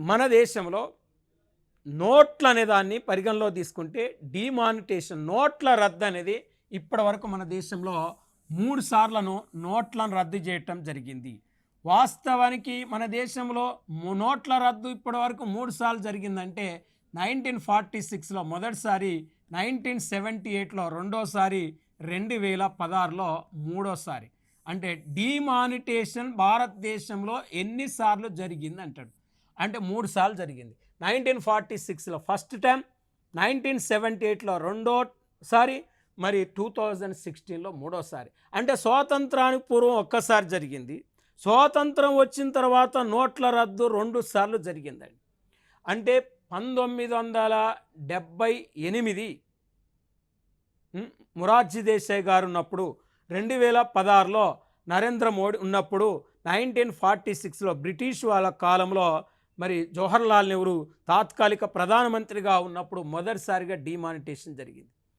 మన దేశంలో నోట్ల అనే దాన్ని పరిగణలో తీసుకుంటే డిమానిటేషన్ నోట్ల రద్దు అనేది ఇప్పటి వరకు మన దేశంలో 3 సార్లను నోట్లను రద్దు చేయటం జరిగింది. వాస్తవానికి మన దేశంలో నోట్ల రద్దు ఇప్పటి వరకు 3 సార్లు జరిగిందంటే 1946లో మొదటిసారి, 1978లో రెండోసారి, 2016లో మూడోసారి. అంటే డిమానిటేషన్ భారతదేశంలో ఎన్నిసార్లు జరిగింది అంటాడు. అంటే 3 సార్లు జరిగింది. 1946లో ఫస్ట్ టైం, 1978లో రెండోసారి, మరి 2016లో మూడోసారి. అంటే స్వాతంత్రానికి పూర్వం ఒక్కసారి జరిగింది, స్వాతంత్రం వచ్చిన తర్వాత నోట్ల రద్దు 2 సార్లు జరిగిందండి. అంటే 1978 మొరార్జీ దేశాయ్ గారు ఉన్నప్పుడు, 2016లో నరేంద్ర మోడీ ఉన్నప్పుడు, 1946లో బ్రిటిష్ వాళ్ళ కాలంలో మరి జవహర్లాల్ నెహ్రూ తాత్కాలిక ప్రధానమంత్రిగా ఉన్నప్పుడు మొదటిసారిగా డిమానిటేషన్ జరిగింది.